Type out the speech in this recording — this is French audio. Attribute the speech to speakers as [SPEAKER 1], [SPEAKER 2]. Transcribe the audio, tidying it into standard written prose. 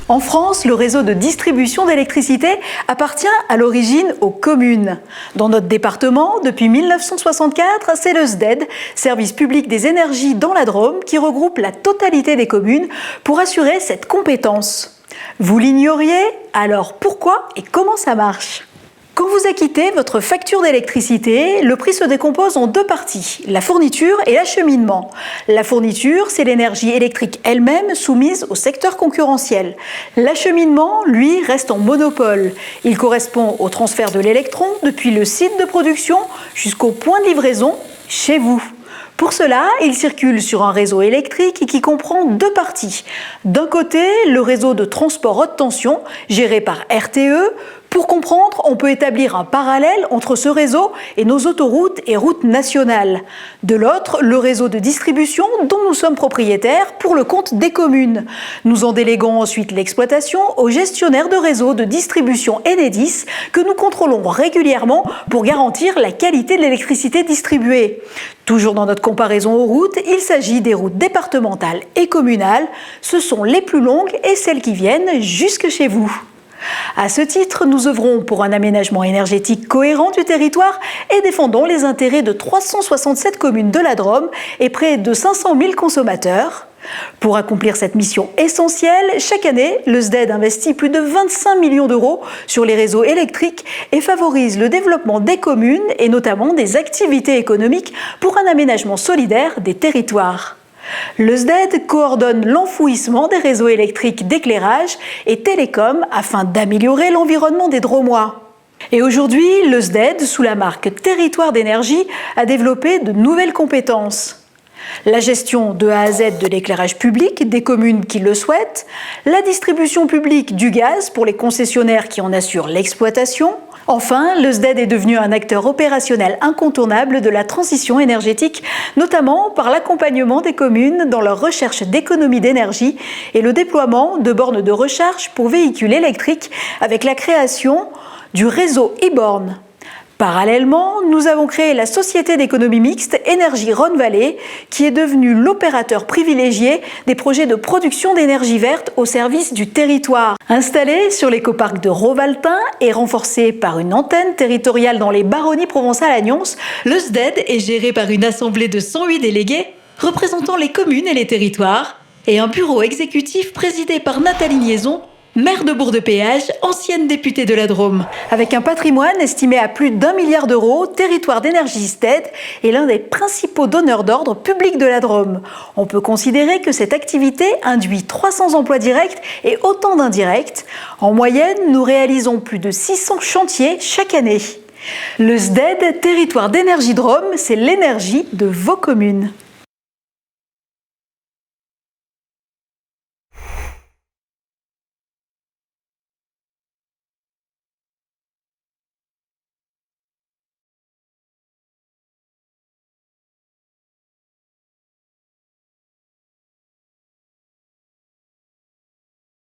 [SPEAKER 1] En France, le réseau de distribution d'électricité appartient à l'origine aux communes. Dans notre département, depuis 1964, c'est le SDED, Service public des énergies dans la Drôme, qui regroupe la totalité des communes pour assurer cette compétence. Vous l'ignoriez? Alors pourquoi et comment ça marche? Quand vous acquittez votre facture d'électricité, le prix se décompose en deux parties, la fourniture et l'acheminement. La fourniture, c'est l'énergie électrique elle-même soumise au secteur concurrentiel. L'acheminement, lui, reste en monopole. Il correspond au transfert de l'électron depuis le site de production jusqu'au point de livraison chez vous. Pour cela, il circule sur un réseau électrique qui comprend deux parties. D'un côté, le réseau de transport haute tension, géré par RTE. Pour comprendre, on peut établir un parallèle entre ce réseau et nos autoroutes et routes nationales. De l'autre, le réseau de distribution dont nous sommes propriétaires pour le compte des communes. Nous en déléguons ensuite l'exploitation aux gestionnaires de réseaux de distribution Enedis que nous contrôlons régulièrement pour garantir la qualité de l'électricité distribuée. Toujours dans notre comparaison aux routes, il s'agit des routes départementales et communales. Ce sont les plus longues et celles qui viennent jusque chez vous. À ce titre, nous œuvrons pour un aménagement énergétique cohérent du territoire et défendons les intérêts de 367 communes de la Drôme et près de 500 000 consommateurs. Pour accomplir cette mission essentielle, chaque année, le SDED investit plus de 25 millions d'euros sur les réseaux électriques et favorise le développement des communes et notamment des activités économiques pour un aménagement solidaire des territoires. Le SDED coordonne l'enfouissement des réseaux électriques d'éclairage et télécom afin d'améliorer l'environnement des Drômois. Et aujourd'hui, le SDED, sous la marque Territoire d'énergie, a développé de nouvelles compétences. La gestion de A à Z de l'éclairage public des communes qui le souhaitent, la distribution publique du gaz pour les concessionnaires qui en assurent l'exploitation. Enfin, le SDED est devenu un acteur opérationnel incontournable de la transition énergétique, notamment par l'accompagnement des communes dans leur recherche d'économie d'énergie et le déploiement de bornes de recharge pour véhicules électriques avec la création du réseau e-borne. Parallèlement, nous avons créé la société d'économie mixte Énergie Rhône-Vallée, qui est devenue l'opérateur privilégié des projets de production d'énergie verte au service du territoire. Installé sur l'écoparc de Rovaltin et renforcé par une antenne territoriale dans les baronnies Provençal-Agnons, le SDED est géré par une assemblée de 108 délégués représentant les communes et les territoires et un bureau exécutif présidé par Nathalie Liaison, maire de Bourg-de-Péage, ancienne députée de la Drôme. Avec un patrimoine estimé à plus d'1 milliard d'euros, Territoire d'énergie SDED est l'un des principaux donneurs d'ordre publics de la Drôme. On peut considérer que cette activité induit 300 emplois directs et autant d'indirects. En moyenne, nous réalisons plus de 600 chantiers chaque année. Le SDED, Territoire d'énergie Drôme, c'est l'énergie de vos communes.